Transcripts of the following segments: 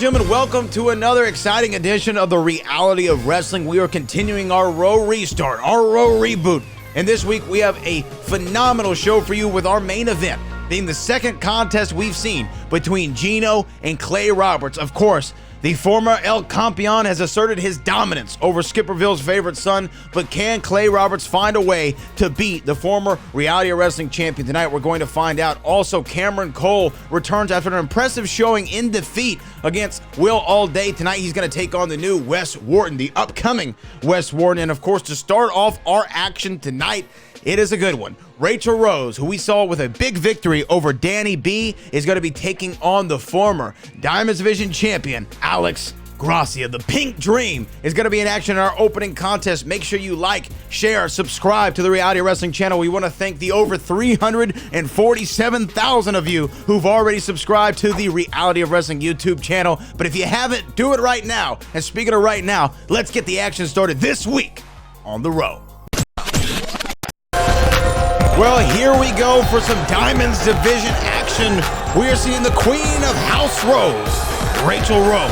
gentlemen, welcome to another exciting edition of the Reality of Wrestling. We are continuing our Raw restart, our Raw reboot. And this week we have a phenomenal show for you with our main event being the second contest we've seen between Gino and Clay Roberts. Of course, the former El Campeon has asserted his dominance over Skipperville's favorite son, but can Clay Roberts find a way to beat the former Reality of Wrestling champion? Tonight we're going to find out. Also, Cameron Cole returns after an impressive showing in defeat against Will Allday. Tonight he's going to take on the new Wes Wharton, the upcoming Wes Wharton. And of course, to start off our action tonight, it is a good one. Raychell Rose, who we saw with a big victory over Danny B, is going to be taking on the former Diamonds Division champion, Alex Gracia. The Pink Dream is going to be in action in our opening contest. Make sure you like, share, subscribe to the Reality of Wrestling channel. We want to thank the over 347,000 of you who've already subscribed to the Reality of Wrestling YouTube channel. But if you haven't, do it right now. And speaking of right now, let's get the action started this week on the Raw. Well, here we go for some Diamonds Division action. We are seeing the Queen of House Rose, Raychell Rose.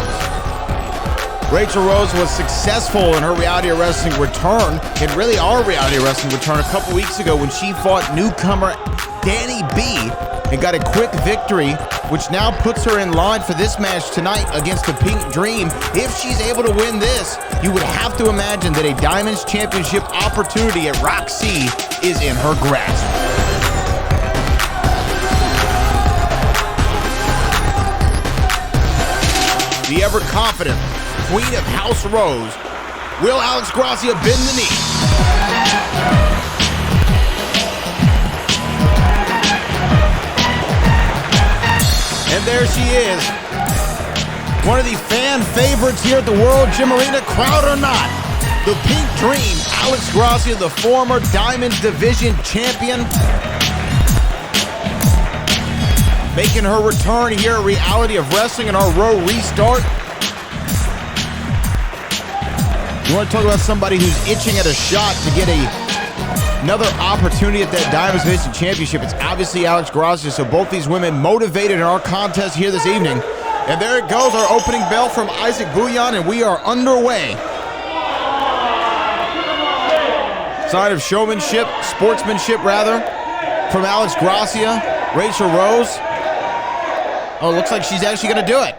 Raychell Rose was successful in her Reality of Wrestling return, and really our Reality of Wrestling return a couple weeks ago when she fought newcomer Danny B and got a quick victory, which now puts her in line for this match tonight against the Pink Dream. If she's able to win this, you would have to imagine that a Diamonds Championship opportunity at Rock C is in her grasp. The ever-confident Queen of House Rose. Will Alex Gracia bend the knee? And there she is. One of the fan favorites here at the World Gym Arena, crowd or not. The Pink Dream, Alex Gracia, the former Diamonds Division champion, making her return here at Reality of Wrestling in our Raw restart. You want to talk about somebody who's itching at a shot to get another opportunity at that Diamonds Division Championship? It's obviously Alex Gracia, so both these women motivated in our contest here this evening. And there it goes, our opening bell from Isaac Bouillon, and we are underway. Sign of showmanship, sportsmanship rather, from Alex Gracia, Raychell Rose. Oh, looks like she's actually going to do it.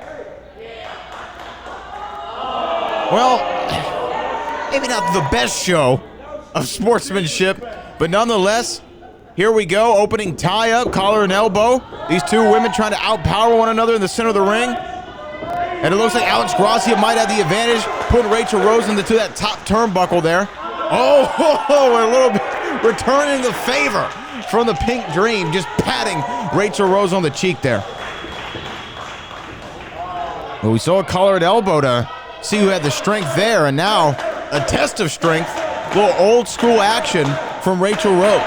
Well, maybe not the best show of sportsmanship, but nonetheless, here we go. Opening tie-up, collar and elbow. These two women trying to outpower one another in the center of the ring. And it looks like Alex Gracia might have the advantage, putting Raychell Rose into that top turnbuckle there. Oh, a little bit returning the favor from the Pink Dream, just patting Raychell Rose on the cheek there. Well, we saw a collar and elbow to see who had the strength there, and now a test of strength, a little old school action from Raychell Rose.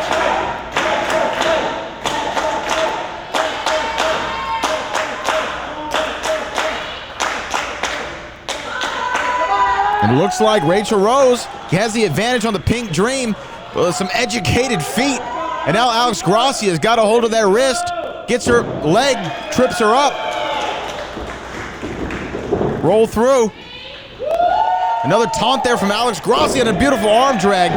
And it looks like Raychell Rose has the advantage on the Pink Dream with some educated feet. And now Alex Gracia has got a hold of that wrist, gets her leg, trips her up. Roll through. Another taunt there from Alex Gracia and a beautiful arm drag.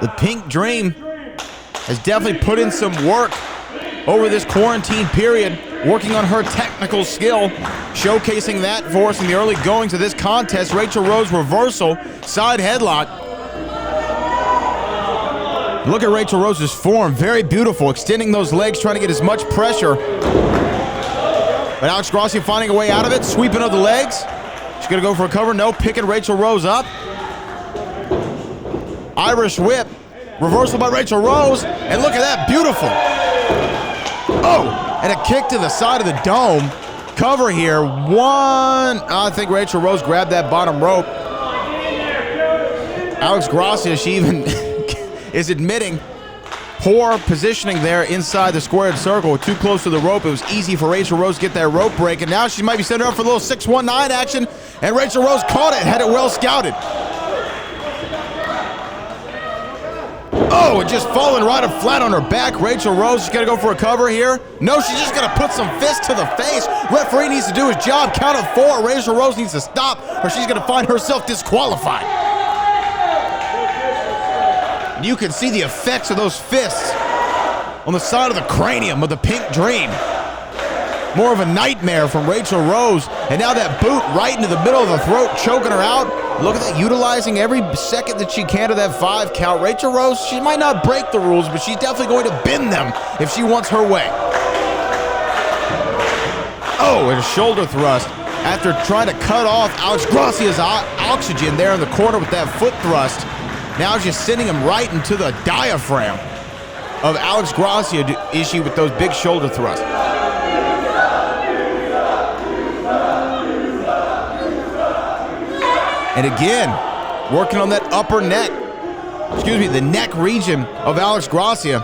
The Pink Dream has definitely put in some work over this quarantine period, working on her technical skill, showcasing that for us in the early goings of this contest. Raychell Rose reversal, side headlock. Look at Raychell Rose's form, very beautiful, extending those legs, trying to get as much pressure. But Alex Gracia finding a way out of it, sweeping of the legs. She's gonna go for a cover, no, picking Raychell Rose up. Irish whip, reversal by Raychell Rose, and look at that, beautiful. Oh, and a kick to the side of the dome. Cover here, I think Raychell Rose grabbed that bottom rope. Alex Gracia, she even is admitting poor positioning there inside the squared circle, too close to the rope. It was easy for Raychell Rose to get that rope break, and now she might be setting her up for a little 619 action, and Raychell Rose caught it, had it well scouted. Oh, and just falling right up flat on her back. Raychell Rose is going to go for a cover here. No, she's just going to put some fists to the face. Referee needs to do his job. Count of 4. Raychell Rose needs to stop, or she's going to find herself disqualified. And you can see the effects of those fists on the side of the cranium of the Pink Dream. More of a nightmare from Raychell Rose. And now that boot right into the middle of the throat, choking her out. Look at that, utilizing every second that she can to that 5 count. Raychell Rose, she might not break the rules, but she's definitely going to bend them if she wants her way. Oh, and a shoulder thrust after trying to cut off Alex Gracia's oxygen there in the corner with that foot thrust. Now she's sending him right into the diaphragm of Alex Gracia issue with those big shoulder thrusts. And again, working on that upper neck, the neck region of Alex Gracia.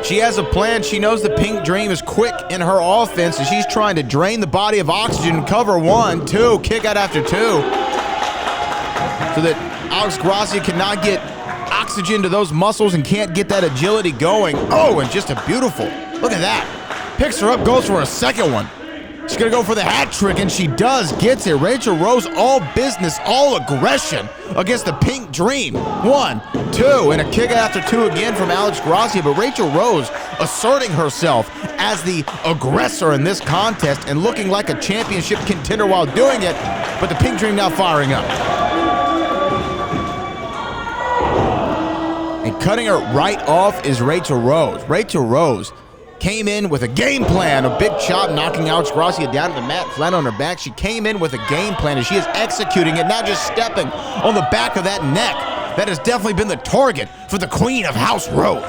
She has a plan. She knows the Pink Dream is quick in her offense, and she's trying to drain the body of oxygen. Cover 1, 2, kick out after 2. So that Alex Gracia cannot get oxygen to those muscles and can't get that agility going. Oh, and just a beautiful, look at that. Picks her up, goes for a second one. She's going to go for the hat trick, and she does. Gets it. Raychell Rose, all business, all aggression against the Pink Dream. 1, 2, and a kick after 2 again from Alex Gracia. But Raychell Rose asserting herself as the aggressor in this contest and looking like a championship contender while doing it. But the Pink Dream now firing up. And cutting her right off is Raychell Rose. Raychell Rose came in with a game plan, a big chop, knocking Alex Gracia down to the mat, flat on her back. She came in with a game plan, and she is executing it, not just stepping on the back of that neck. That has definitely been the target for the Queen of House Rose.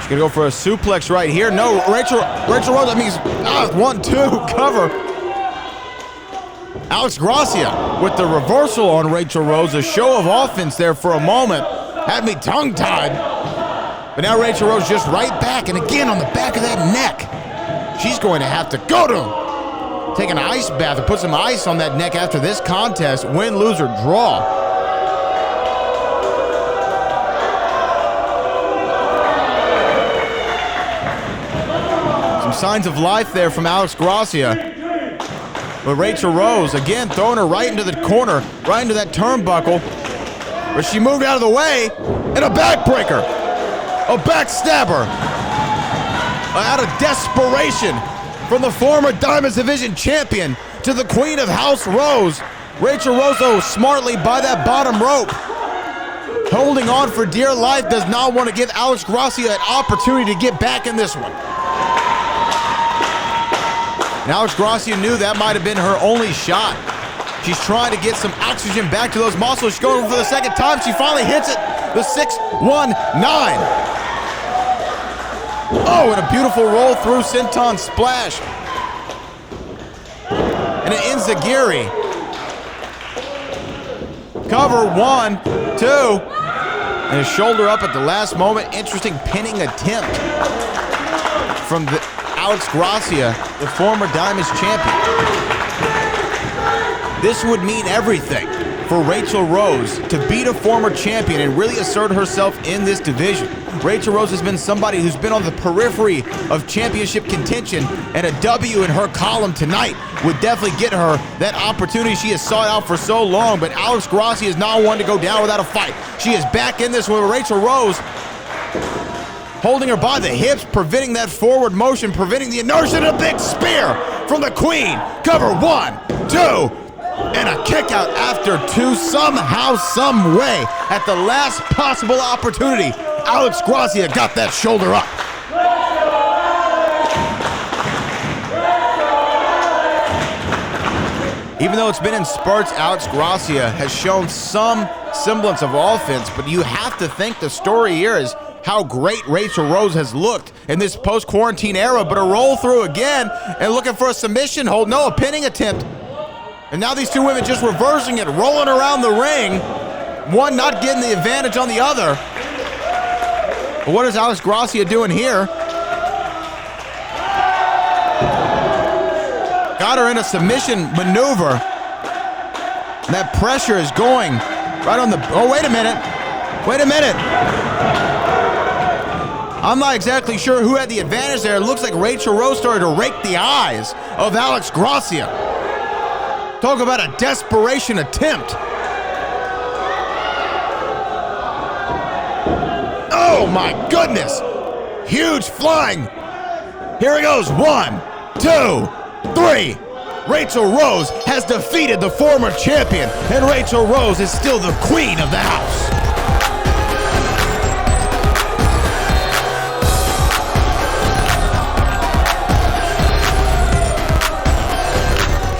She's gonna go for a suplex right here. No, Raychell Rose, that means 1, 2, cover. Alex Gracia with the reversal on Raychell Rose. A show of offense there for a moment. Had me tongue-tied. But now Raychell Rose just right back, and again on the back of that neck. She's going to have to go to take an ice bath and put some ice on that neck after this contest. Win, lose, or draw. Some signs of life there from Alex Gracia. But Raychell Rose, again, throwing her right into the corner, right into that turnbuckle. But she moved out of the way, and a backbreaker, a backstabber. Out of desperation from the former Diamonds Division champion to the Queen of House Rose. Raychell Rose, though, smartly by that bottom rope, holding on for dear life, does not want to give Alex Gracia an opportunity to get back in this one. And Alex Gracia knew that might have been her only shot. She's trying to get some oxygen back to those muscles. She's going for the second time. She finally hits it. The 6-1-9. Oh, and a beautiful roll through senton splash. And an enziguri. Cover 1, 2. And a shoulder up at the last moment. Interesting pinning attempt from Alex Gracia, the former Diamonds champion. This would mean everything for Raychell Rose to beat a former champion and really assert herself in this division. Raychell Rose has been somebody who's been on the periphery of championship contention, and a W in her column tonight would definitely get her that opportunity she has sought out for so long. But Alex Gracia is not one to go down without a fight. She is back in this with Raychell Rose, holding her by the hips, preventing that forward motion, preventing the inertia, and a big spear from the Queen. Cover 1, 2, and a kick out after 2. Somehow, some way, at the last possible opportunity, Alex Gracia got that shoulder up. Even though it's been in spurts, Alex Gracia has shown some semblance of offense, but you have to think the story here is how great Raychell Rose has looked in this post-quarantine era. But a roll through again and looking for a submission hold. No, a pinning attempt. And now these two women just reversing it, rolling around the ring. One not getting the advantage on the other. But what is Alex Gracia doing here? Got her in a submission maneuver. And that pressure is going right on the... Oh, wait a minute. Wait a minute. I'm not exactly sure who had the advantage there. It looks like Raychell Rose started to rake the eyes of Alex Gracia. Talk about a desperation attempt. Oh my goodness. Huge flying. Here he goes. 1, 2, 3. Raychell Rose has defeated the former champion, and Raychell Rose is still the queen of the house.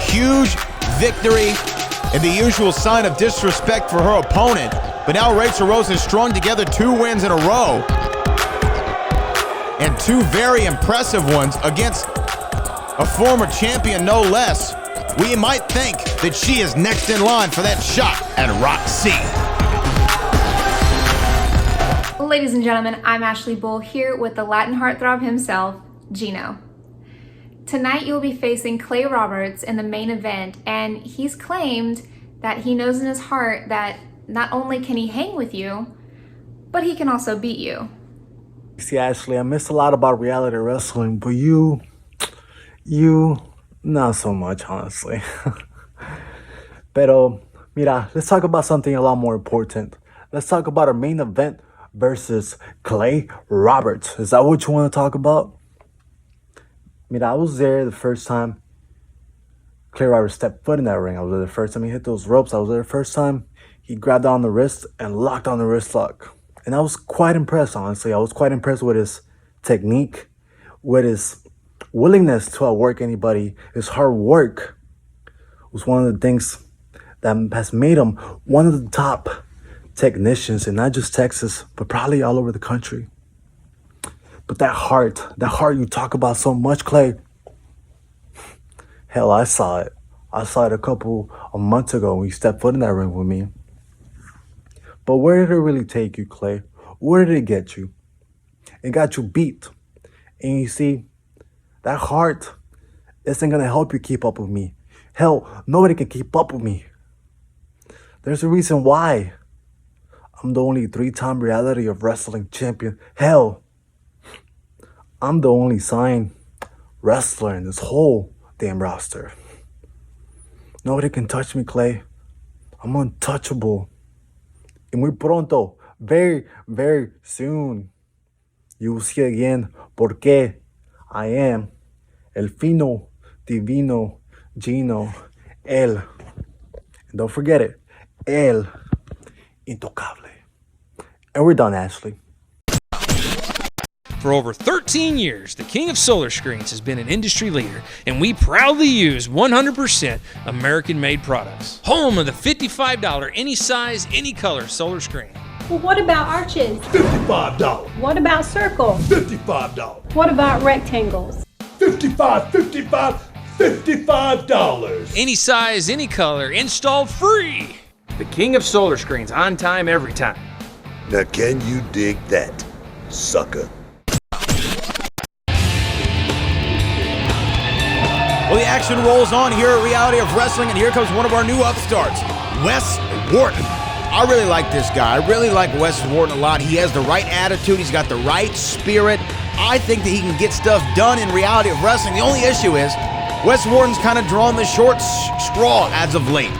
Huge victory and the usual sign of disrespect for her opponent. But now Raychell Rose has strung together 2 wins in a row. And 2 very impressive ones against a former champion, no less. We might think that she is next in line for that shot at Rock C. Ladies and gentlemen, I'm Ashley Bull here with the Latin heartthrob himself, Gino. Tonight you'll be facing Clay Roberts in the main event, and he's claimed that he knows in his heart that not only can he hang with you, but he can also beat you. See, Ashley, I miss a lot about reality wrestling, but you, not so much, honestly. Pero, mira, let's talk about something a lot more important. Let's talk about our main event versus Clay Roberts. Is that what you want to talk about? Mira, I was there the first time Clay Roberts stepped foot in that ring. I was there the first time he hit those ropes. I was there the first time he grabbed on the wrist and locked on the wrist lock. And I was quite impressed, honestly. I was quite impressed with his technique, with his willingness to outwork anybody. His hard work was one of the things that has made him one of the top technicians in not just Texas, but probably all over the country. But that heart you talk about so much, Clay. Hell, I saw it. I saw it a months ago when you stepped foot in that ring with me. But where did it really take you, Clay? Where did it get you? It got you beat. And you see, that heart isn't going to help you keep up with me. Hell, nobody can keep up with me. There's a reason why I'm the only 3-time reality of wrestling champion. Hell, I'm the only signed wrestler in this whole damn roster. Nobody can touch me, Clay. I'm untouchable. And muy pronto, very, very soon, you will see again porque I am el fino, divino, Gino, el, and don't forget it, el intocable. And we're done, Ashley. For over 13 years, the King of Solar Screens has been an industry leader, and we proudly use 100% American-made products. Home of the $55 any size, any color solar screen. Well, what about arches? $55. What about circles? $55. What about rectangles? $55. Any size, any color, installed free. The King of Solar Screens, on time, every time. Now can you dig that, sucker? Well, the action rolls on here at Reality of Wrestling, and here comes one of our new upstarts, Wes Wharton. I really like this guy. I really like Wes Wharton a lot. He has the right attitude. He's got the right spirit. I think that he can get stuff done in Reality of Wrestling. The only issue is Wes Wharton's kind of drawn the short straw as of late.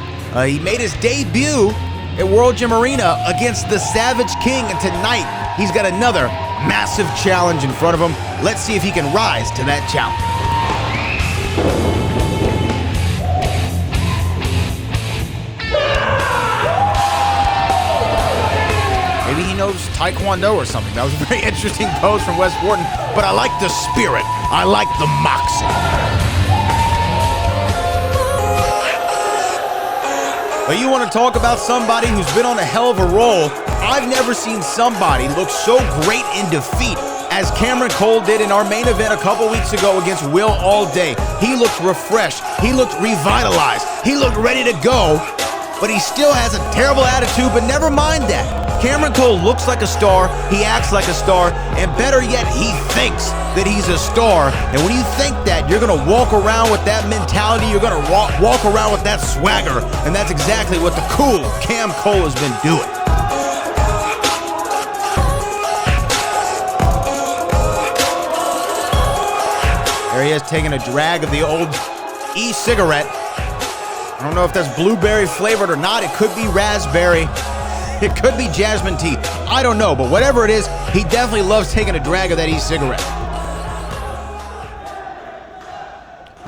He made his debut at World Gym Arena against the Savage King, and tonight he's got another massive challenge in front of him. Let's see if he can rise to that challenge. Maybe he knows Taekwondo or something. That was a very interesting pose from Wes Wharton, but I like the spirit. I like the moxie. But you want to talk about somebody who's been on a hell of a roll? I've never seen somebody look so great in defeat as Cameron Cole did in our main event a couple weeks ago against Will All Day. He looked refreshed. He looked revitalized. He looked ready to go, but he still has a terrible attitude, but never mind that. Cameron Cole looks like a star, he acts like a star, and better yet, he thinks that he's a star. And when you think that, you're gonna walk around with that mentality, you're gonna walk around with that swagger, and that's exactly what the cool Cam Cole has been doing. There he is, taking a drag of the old e-cigarette. I don't know if that's blueberry flavored or not. It could be raspberry. It could be jasmine tea. I don't know, but whatever it is, he definitely loves taking a drag of that e-cigarette.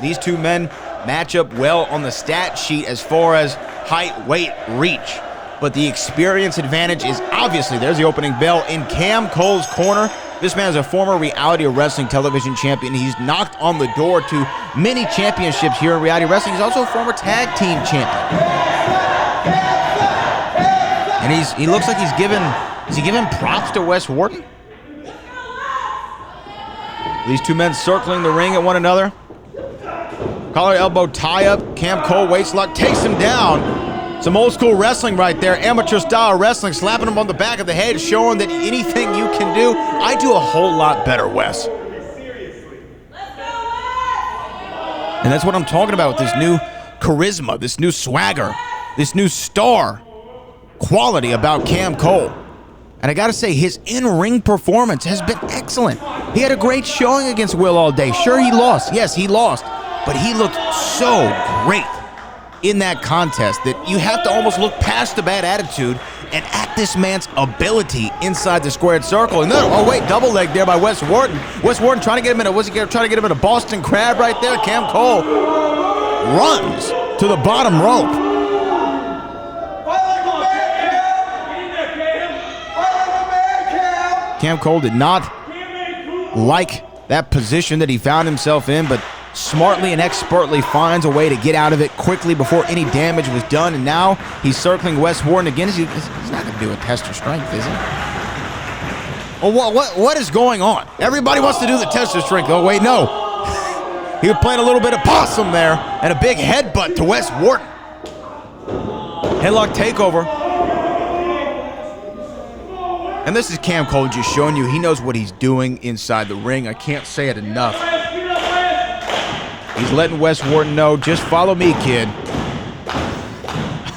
These two men match up well on the stat sheet as far as height, weight, reach. But the experience advantage is obviously, there's the opening bell, in Cam Cole's corner. This man is a former reality wrestling television champion. He's knocked on the door to many championships here in reality wrestling. He's also a former tag team champion. And he looks like is he giving props to Wes Wharton? These two men circling the ring at one another. Collar elbow tie up. Cam Cole waits lock, takes him down. Some old school wrestling right there. Amateur style wrestling, slapping him on the back of the head, showing that anything you can do, I do a whole lot better, Wes. And that's what I'm talking about with this new charisma, this new swagger, this new star quality about Cam Cole. And I gotta say, his in-ring performance has been excellent. He had a great showing against Will all day. Sure, he lost. Yes, he lost. But he looked so great in that contest that you have to almost look past the bad attitude and at this man's ability inside the squared circle. And then, oh wait, double leg there by Wes Wharton. Wes Wharton trying to get him in a Boston Crab right there. Cam Cole runs to the bottom rope. Cam Cole did not like that position that he found himself in, but smartly and expertly finds a way to get out of it quickly before any damage was done. And now he's circling Wes Wharton again. He's not going to do a test of strength, is he? Well, what is going on? Everybody wants to do the test of strength. Oh, wait, no. He was playing a little bit of possum there, and a big headbutt to Wes Wharton. Headlock takeover. And this is Cam Cole just showing you he knows what he's doing inside the ring. I can't say it enough. He's letting Wes Wharton know, just follow me, kid.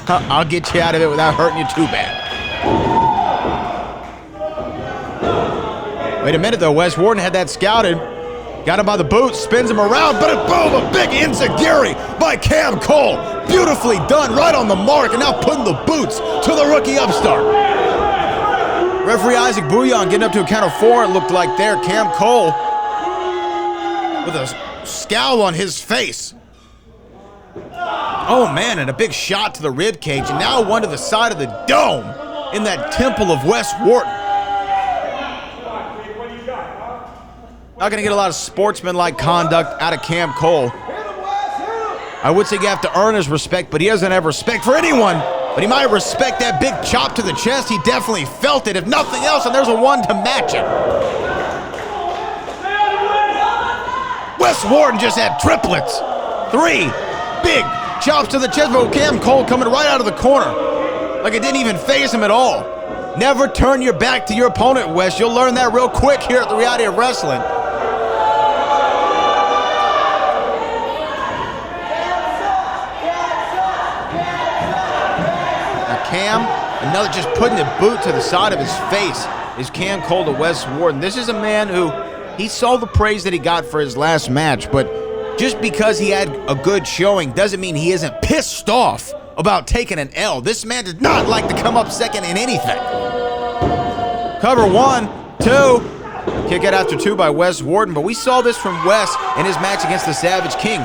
I'll get you out of it without hurting you too bad. Wait a minute, though. Wes Wharton had that scouted. Got him by the boots, spins him around, but boom, a big enziguri by Cam Cole. Beautifully done, right on the mark, and now putting the boots to the rookie upstart. Referee Isaac Bouillon getting up to a count of 4, it looked like there. Cam Cole with a scowl on his face. Oh man, and a big shot to the rib cage, and now one to the side of the dome in that temple of Wes Wharton. Not gonna get a lot of sportsmanlike conduct out of Cam Cole. I would say you have to earn his respect, but he doesn't have respect for anyone. But he might respect that big chop to the chest. He definitely felt it, if nothing else, and there's a one to match it. Wes Wharton just had triplets. 3 big chops to the chest, but Cam Cole coming right out of the corner. Like it didn't even faze him at all. Never turn your back to your opponent, Wes. You'll learn that real quick here at the Reality of Wrestling. Cam, another just putting the boot to the side of his face is Cam Cole to Wes Wharton. This is a man who, he saw the praise that he got for his last match, but just because he had a good showing doesn't mean he isn't pissed off about taking an L. This man did not like to come up second in anything. Cover 1, 2. Kick out after 2 by Wes Wharton, but we saw this from Wes in his match against the Savage King.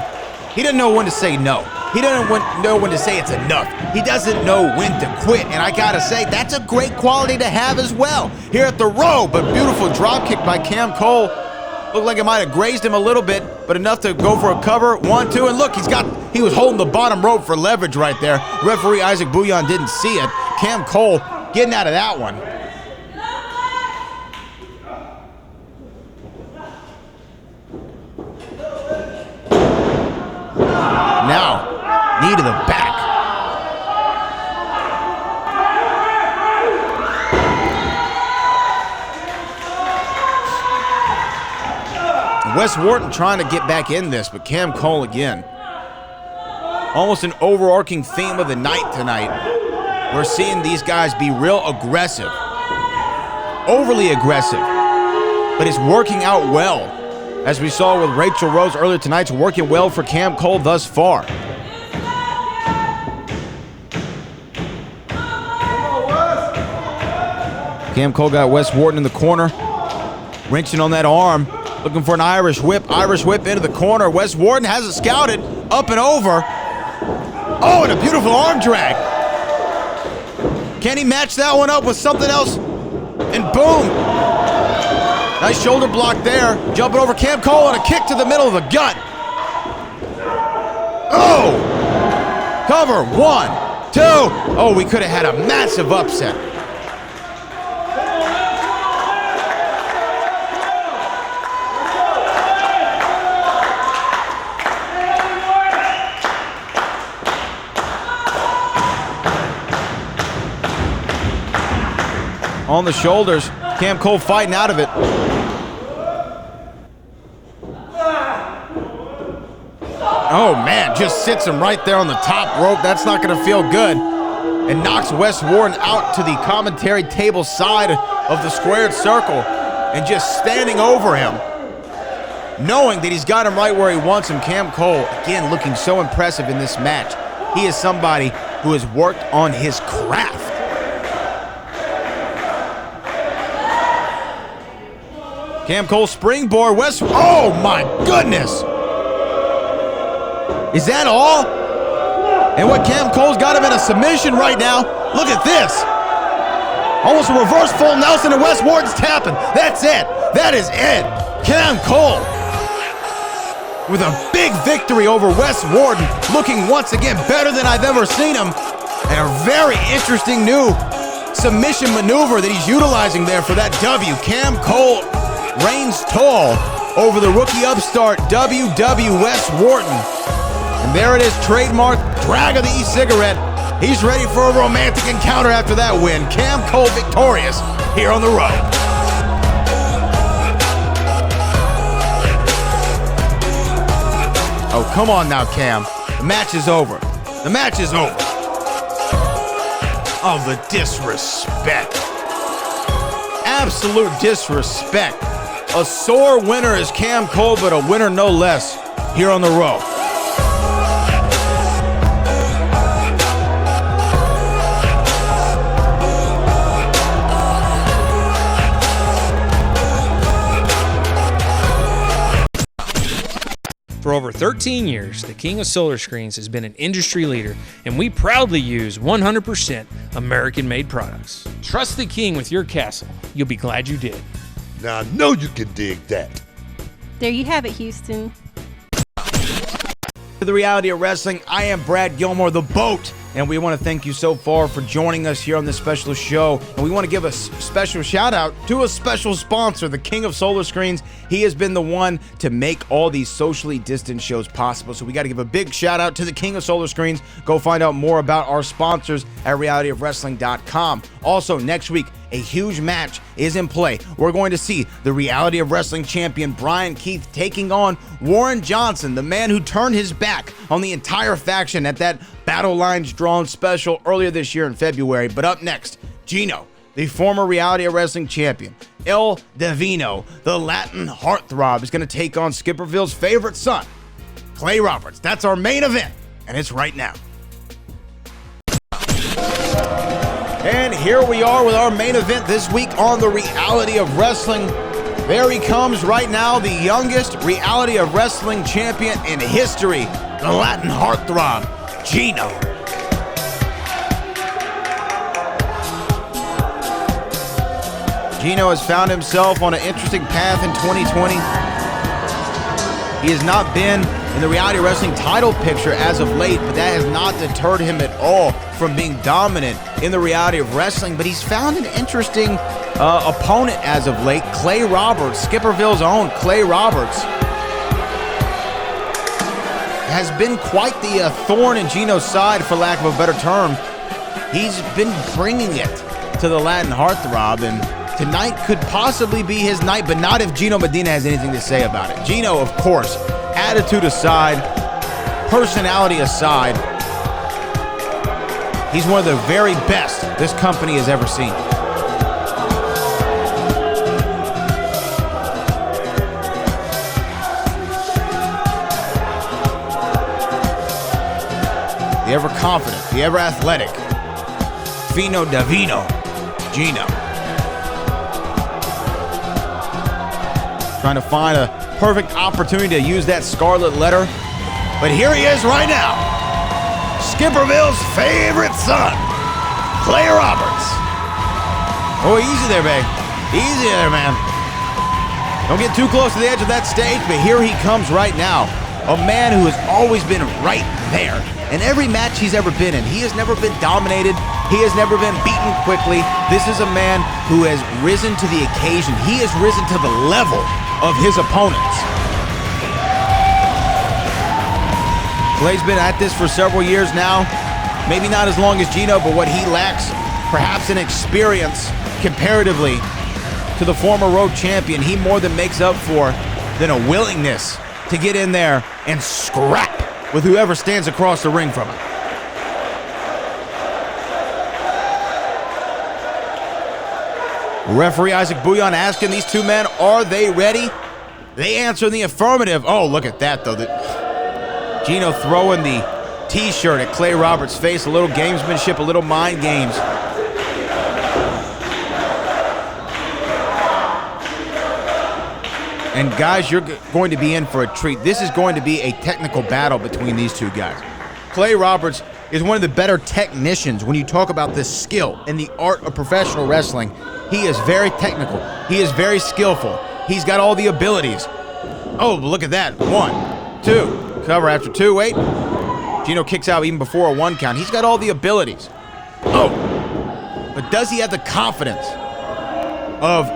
He didn't know when to say no. He doesn't know when to say it's enough. He doesn't know when to quit. And I gotta say, that's a great quality to have as well. Here at the Row, but beautiful drop kick by Cam Cole. Looked like it might have grazed him a little bit, but enough to go for a cover. 1, 2, and look, he was holding the bottom rope for leverage right there. Referee Isaac Bouillon didn't see it. Cam Cole getting out of that one. Now, knee to the back. Wes Wharton trying to get back in this, but Cam Cole again. Almost an overarching theme of the night tonight. We're seeing these guys be real aggressive. Overly aggressive. But it's working out well. As we saw with Raychell Rose earlier tonight, it's working well for Cam Cole thus far. Cam Cole got Wes Wharton in the corner. Wrenching on that arm. Looking for an Irish whip. Irish whip into the corner. Wes Wharton has it scouted. Up and over. Oh, and a beautiful arm drag. Can he match that one up with something else? And boom. Nice shoulder block there. Jumping over Cam Cole and a kick to the middle of the gut. Oh! Cover. 1, 2. Oh, we could have had a massive upset. On the shoulders, Cam Cole fighting out of it. Oh man, just sits him right there on the top rope. That's not gonna feel good. And knocks Wes Wharton out to the commentary table side of the squared circle and just standing over him. Knowing that he's got him right where he wants him. Cam Cole, again, looking so impressive in this match. He is somebody who has worked on his craft. Cam Cole springboard, oh my goodness! Is that all? And what Cam Cole's got him in a submission right now. Look at this. Almost a reverse full Nelson and Wes Wharton's tapping. That's it. That is it. Cam Cole with a big victory over Wes Wharton, looking once again better than I've ever seen him. And a very interesting new submission maneuver that he's utilizing there for that W. Cam Cole reigns tall over the rookie upstart WW Wes Wharton. And there it is, trademark drag of the e-cigarette. He's ready for a romantic encounter after that win. Cam Cole victorious here on the road. Oh, come on now, Cam. The match is over. The match is over. Oh, the disrespect. Absolute disrespect. A sore winner is Cam Cole, but a winner no less here on the road. For over 13 years, the King of Solar Screens has been an industry leader, and we proudly use 100% American-made products. Trust the King with your castle. You'll be glad you did. Now I know you can dig that. There you have it, Houston. To the reality of wrestling, I am Brad Gilmore, the BOAT, and we want to thank you so far for joining us here on this special show. And we want to give a special shout out to a special sponsor, the King of Solar Screens. He has been the one to make all these socially distant shows possible. So we got to give a big shout out to the King of Solar Screens. Go find out more about our sponsors at realityofwrestling.com. Also, next week, a huge match is in play. We're going to see the Reality of Wrestling champion Brian Keith taking on Warren Johnson, the man who turned his back on the entire faction at that Battle Lines Drawn special earlier this year in February. But up next, Gino, the former Reality of Wrestling champion, El Divino, the Latin heartthrob, is going to take on Skipperville's favorite son, Clay Roberts. That's our main event, and it's right now. And here we are with our main event this week on the Reality of Wrestling. There he comes right now, the youngest Reality of Wrestling champion in history, the Latin heartthrob, Gino. Gino has found himself on an interesting path in 2020. He has not been in the Reality Wrestling title picture as of late, but that has not deterred him at all from being dominant in the Reality of Wrestling. But he's found an interesting opponent as of late, Clay Roberts, Skipperville's own Clay Roberts. Has been quite the thorn in Gino's side, for lack of a better term. He's been bringing it to the Latin heartthrob, and Tonight could possibly be his night, but not if Gino Medina has anything to say about it. Gino, of course, attitude aside, personality aside, he's one of the very best this company has ever seen. The ever confident, the ever athletic, Fino Davino, Gino. Trying to find a perfect opportunity to use that scarlet letter. But here he is right now. Skipperville's favorite son, Clay Roberts. Oh, easy there, babe. Easy there, man. Don't get too close to the edge of that stage, but here he comes right now. A man who has always been right there. In every match he's ever been in, he has never been dominated. He has never been beaten quickly. This is a man who has risen to the occasion. He has risen to the level of his opponents. Clay's been at this for several years now. Maybe not as long as Gino, but what he lacks, perhaps in experience comparatively to the former road champion, he more than makes up for than a willingness to get in there and scrap with whoever stands across the ring from him. Referee Isaac Bouillon asking these two men, are they ready? They answer in the affirmative. Oh, look at that, though. Gino throwing the t-shirt at Clay Roberts' face. A little gamesmanship, a little mind games. And guys, you're going to be in for a treat. This is going to be a technical battle between these two guys. Clay Roberts is one of the better technicians when you talk about the skill and the art of professional wrestling. He is very technical. He is very skillful. He's got all the abilities. Oh, look at that. 1, 2. Cover after 2. Wait. Gino kicks out even before a 1 count. He's got all the abilities. Oh. But does he have the confidence of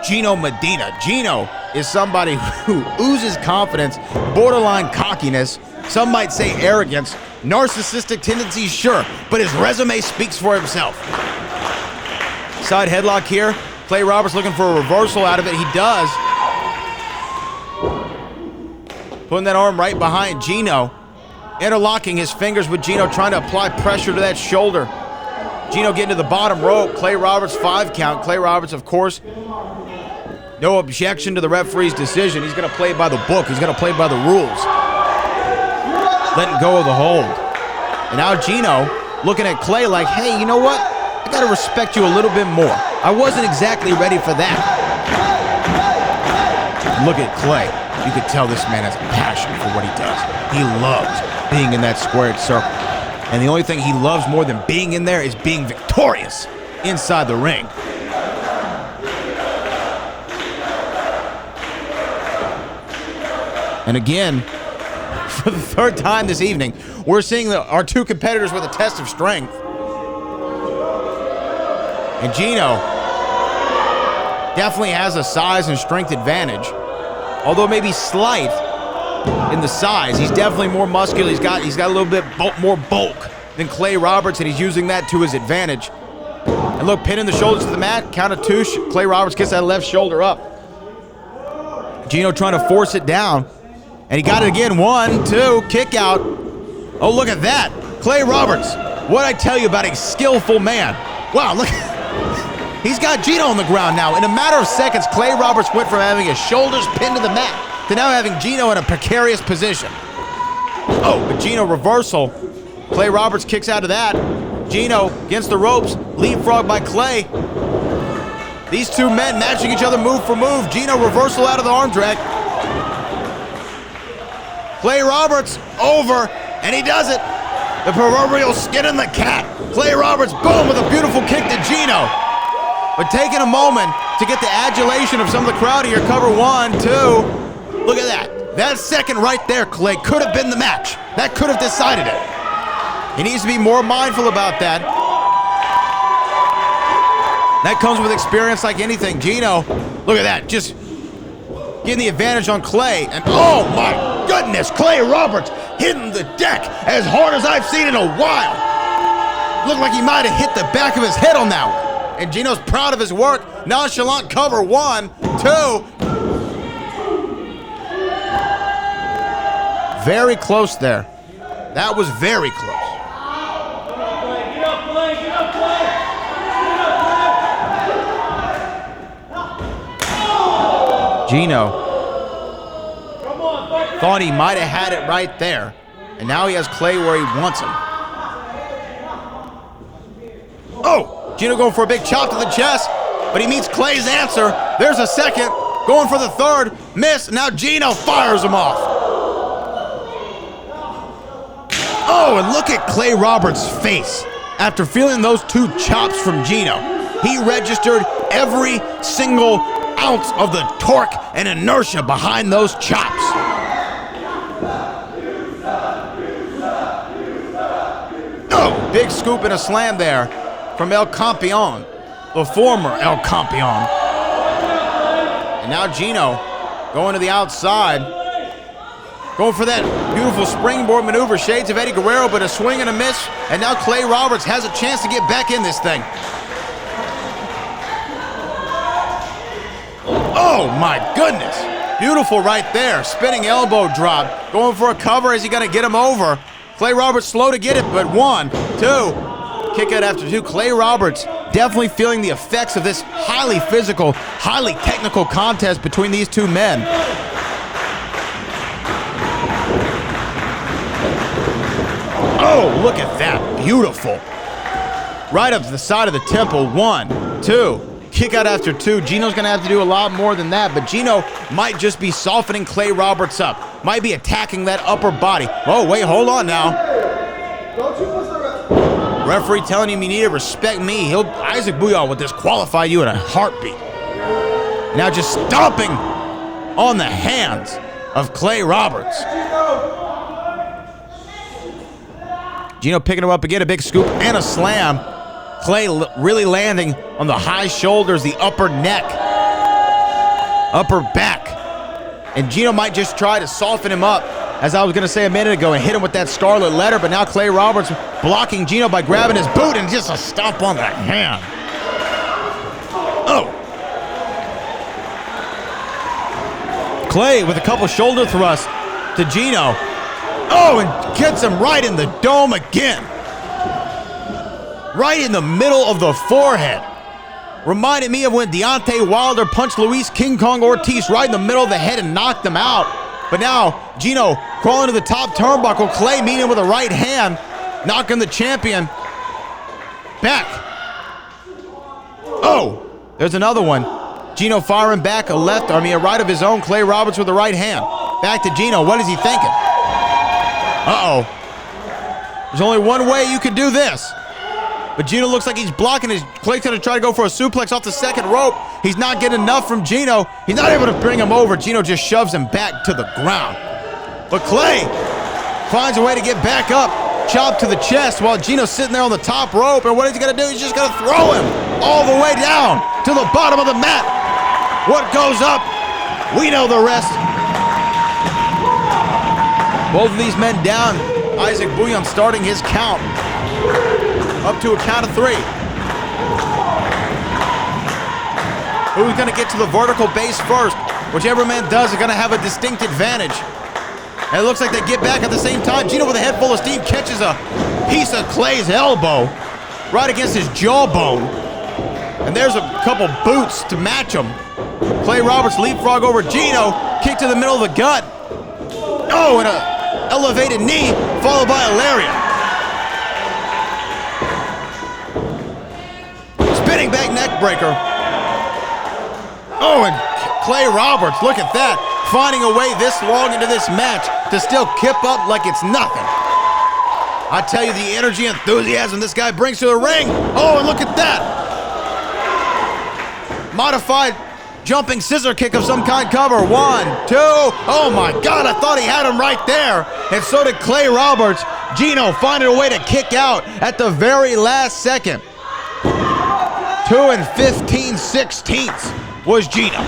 Gino Medina? Gino is somebody who oozes confidence, borderline cockiness, some might say arrogance, narcissistic tendencies, sure, but his resume speaks for himself. Side headlock here. Clay Roberts looking for a reversal out of it. He does. Putting that arm right behind Gino. Interlocking his fingers with Gino, trying to apply pressure to that shoulder. Gino getting to the bottom rope. Clay Roberts 5 count. Clay Roberts, of course, no objection to the referee's decision. He's going to play by the book. He's going to play by the rules. Letting go of the hold. And now Gino looking at Clay like, hey, you know what? I got to respect you a little bit more. I wasn't exactly ready for that. Look at Clay. You could tell this man has a passion for what he does. He loves being in that squared circle. And the only thing he loves more than being in there is being victorious inside the ring. And again, for the 3rd time this evening, we're seeing our two competitors with a test of strength. And Gino definitely has a size and strength advantage. Although maybe slight in the size, he's definitely more muscular. He's got a little bit more bulk than Clay Roberts, and he's using that to his advantage. And look, pinning the shoulders to the mat, count of 2. Clay Roberts gets that left shoulder up. Gino trying to force it down. And he got it again. 1, 2, kick out. Oh, look at that. Clay Roberts. What'd I tell you about a skillful man? Wow, look. He's got Gino on the ground now. In a matter of seconds, Clay Roberts went from having his shoulders pinned to the mat to now having Gino in a precarious position. Oh, but Gino reversal. Clay Roberts kicks out of that. Gino against the ropes. Leapfrog by Clay. These two men matching each other move for move. Gino reversal out of the arm drag. Clay Roberts over, and he does it. The proverbial skin in the cat. Clay Roberts, boom, with a beautiful kick to Gino. But taking a moment to get the adulation of some of the crowd here. Cover 1, 2. Look at that. That second right there, Clay, could have been the match. That could have decided it. He needs to be more mindful about that. That comes with experience like anything. Gino, look at that. Just getting the advantage on Clay. And oh my goodness, Clay Roberts hitting the deck as hard as I've seen in a while. Looked like he might have hit the back of his head on that one. And Gino's proud of his work, Nonchalant cover. 1, 2. Very close there. That was very close. Gino thought he might have had it right there. And now he has Clay where he wants him. Oh, Gino going for a big chop to the chest, but he meets Clay's answer. There's a second, going for the third, miss. Now Gino fires him off. Oh, and look at Clay Roberts' face after feeling those 2 chops from Gino. He registered every single ounce of the torque and inertia behind those chops. Oh, big scoop and a slam there from El Campeon, the former El Campeon. And now Gino going to the outside, going for that beautiful springboard maneuver, shades of Eddie Guerrero, but a swing and a miss. And now Clay Roberts has a chance to get back in this thing. Oh my goodness, beautiful right there. Spinning elbow drop, going for a cover. Is he gonna get him over? Clay Roberts slow to get it, but 1, 2. Kick out after 2. Clay Roberts definitely feeling the effects of this highly physical, highly technical contest between these 2 men. Oh, look at that, beautiful. Right up to the side of the temple, 1, 2. Kick out after 2. Gino's gonna have to do a lot more than that, but Gino might just be softening Clay Roberts up. Might be attacking that upper body. Oh, wait, hold on now. Referee telling him you need to respect me. Isaac Bouillon will disqualify you in a heartbeat. Now just stomping on the hands of Clay Roberts. Gino picking him up again, a big scoop and a slam. Clay really landing on the high shoulders, the upper neck, upper back. And Gino might just try to soften him up, as I was going to say a minute ago, and hit him with that scarlet letter. But now Clay Roberts blocking Gino by grabbing his boot and just a stomp on the hand. Oh. Clay with a couple shoulder thrusts to Gino. Oh, and gets him right in the dome again. Right in the middle of the forehead. Reminded me of when Deontay Wilder punched Luis King Kong Ortiz right in the middle of the head and knocked him out. But now, Gino crawling to the top turnbuckle. Clay meeting him with a right hand, knocking the champion back. Oh, there's another one. Gino firing back a right of his own. Clay Roberts with the right hand. Back to Gino. What is he thinking? Uh-oh. There's only one way you could do this. But Gino looks like he's blocking his. Clay's gonna try to go for a suplex off the second rope. He's not getting enough from Gino. He's not able to bring him over. Gino just shoves him back to the ground. But Clay finds a way to get back up. Chop to the chest while Gino's sitting there on the top rope. And what is he gonna do? He's just gonna throw him all the way down to the bottom of the mat. What goes up? We know the rest. Both of these men down. Isaac Bouillon starting his count. Up to a count of 3. Who's going to get to the vertical base first? Whichever man does is going to have a distinct advantage. And it looks like they get back at the same time. Gino with a head full of steam catches a piece of Clay's elbow right against his jawbone. And there's a couple boots to match him. Clay Roberts leapfrog over Gino. Kick to the middle of the gut. Oh, and a elevated knee followed by a lariat. Spinning back neck breaker. Oh, and Clay Roberts, look at that. Finding a way this long into this match to still kip up like it's nothing. I tell you, the energy and enthusiasm this guy brings to the ring. Oh, and look at that. Modified jumping scissor kick of some kind cover. 1, 2. Oh my God, I thought he had him right there. And so did Clay Roberts. Gino finding a way to kick out at the very last second. 2 15/16 was Gino.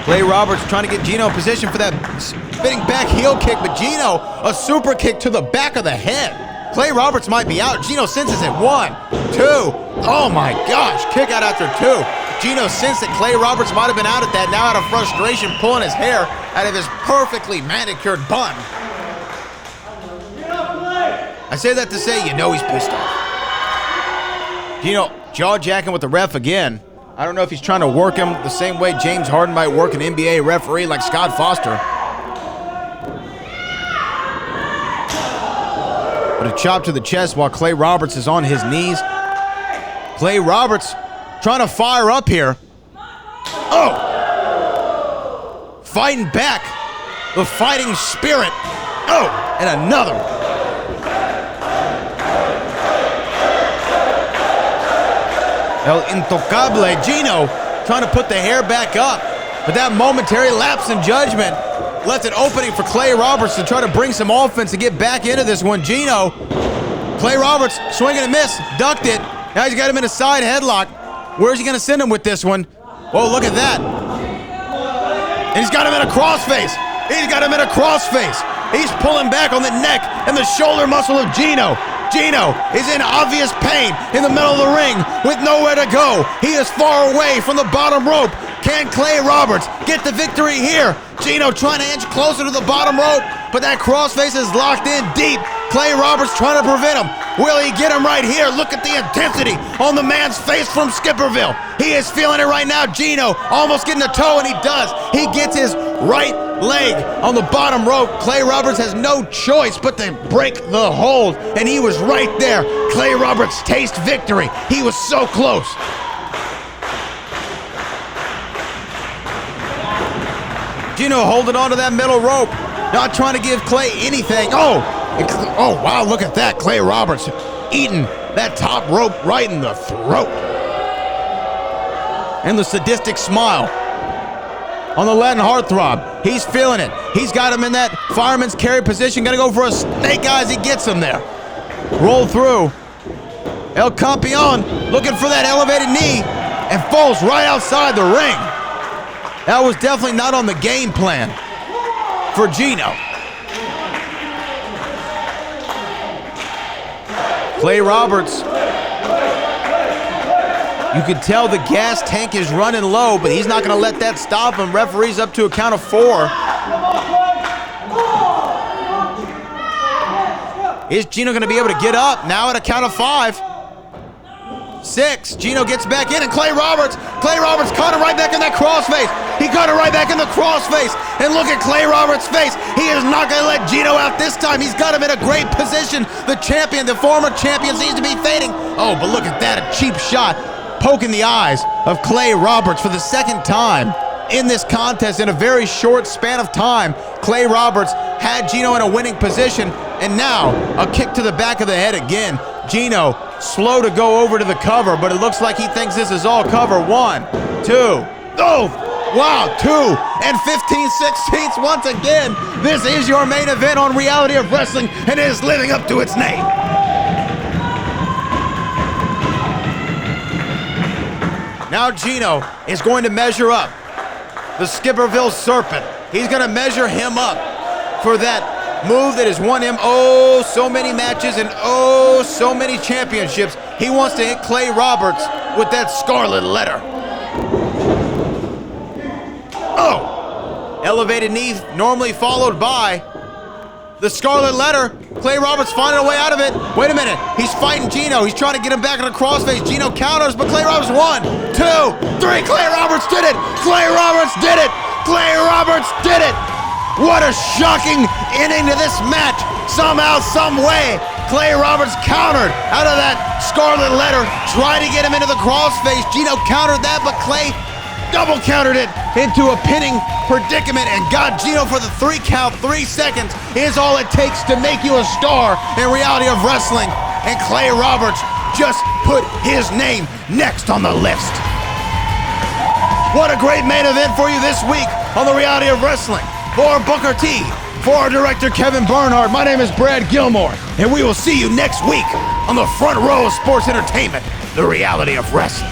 Clay Roberts trying to get Gino in position for that spinning back heel kick, but Gino, a super kick to the back of the head. Clay Roberts might be out. Gino senses it. 1, 2. Oh my gosh, kick out after 2. Gino sensed that Clay Roberts might have been out at that, now out of frustration, pulling his hair out of his perfectly manicured bun. I say that to say, you know he's pissed off. Gino jaw-jacking with the ref again. I don't know if he's trying to work him the same way James Harden might work an NBA referee like Scott Foster. But a chop to the chest while Clay Roberts is on his knees. Clay Roberts trying to fire up here. Oh! Fighting back. The fighting spirit. Oh! And another. El Intocable. Gino trying to put the hair back up. But that momentary lapse in judgment left an opening for Clay Roberts to try to bring some offense and get back into this one. Gino, Clay Roberts, swing and a miss, ducked it. Now he's got him in a side headlock. Where's he gonna send him with this one? Whoa, look at that. And he's got him in a crossface. He's got him in a crossface. He's pulling back on the neck and the shoulder muscle of Gino. Gino is in obvious pain in the middle of the ring with nowhere to go. He is far away from the bottom rope. Can Clay Roberts get the victory here? Gino trying to inch closer to the bottom rope, but that crossface is locked in deep. Clay Roberts trying to prevent him. Will he get him right here? Look at the intensity on the man's face from Skipperville. He is feeling it right now. Gino almost getting a toe, and he does. He gets his right leg on the bottom rope. Clay Roberts has no choice but to break the hold, and he was right there. Clay Roberts tastes victory. He was so close. Gino holding on to that middle rope, not trying to give Clay anything. Oh, wow, look at that. Clay Roberts eating that top rope right in the throat. And the sadistic smile on the Latin heartthrob. He's feeling it. He's got him in that fireman's carry position. Gonna go for a snake eye as he gets him there. Roll through. El Campeon looking for that elevated knee and falls right outside the ring. That was definitely not on the game plan for Gino. Clay Roberts, you can tell the gas tank is running low, but he's not going to let that stop him. Referee's up to a count of 4. Is Gino going to be able to get up? Now at a count of 5. 6. Gino gets back in, and Clay Roberts caught him right back in that crossface. He caught it right back in the crossface. And look at Clay Roberts' face. He is not going to let Gino out this time. He's got him in a great position. The champion, the former champion, seems to be fading. Oh, but look at that, a cheap shot poking the eyes of Clay Roberts for the second time in this contest in a very short span of time. Clay Roberts had Gino in a winning position, and now a kick to the back of the head again. Gino slow to go over to the cover, but it looks like he thinks this is all cover. 1, 2. Oh, wow, 2 and 15/16 once again. This is your main event on Reality of Wrestling, and it is living up to its name. Now Gino is going to measure up. The Skipperville Serpent. He's going to measure him up for that move that has won him so many matches and so many championships. He wants to hit Clay Roberts with that scarlet letter. Oh! Elevated knee normally followed by the scarlet letter. Clay Roberts finding a way out of it. Wait a minute. He's fighting Gino. He's trying to get him back in a crossface. Gino counters, but Clay Roberts 1, 2, 3. Clay Roberts did it. Clay Roberts did it. Clay Roberts did it. What a shocking ending to this match. Somehow, some way, Clay Roberts countered out of that scarlet letter, tried to get him into the crossface. Gino countered that, but Clay double countered it into a pinning predicament and got Gino for the 3 count. 3 seconds is all it takes to make you a star in Reality of Wrestling. And Clay Roberts just put his name next on the list. What a great main event for you this week on the Reality of Wrestling. For Booker T, for our director Kevin Bernhardt, my name is Brad Gilmore, and we will see you next week on the front row of sports entertainment, the Reality of Wrestling.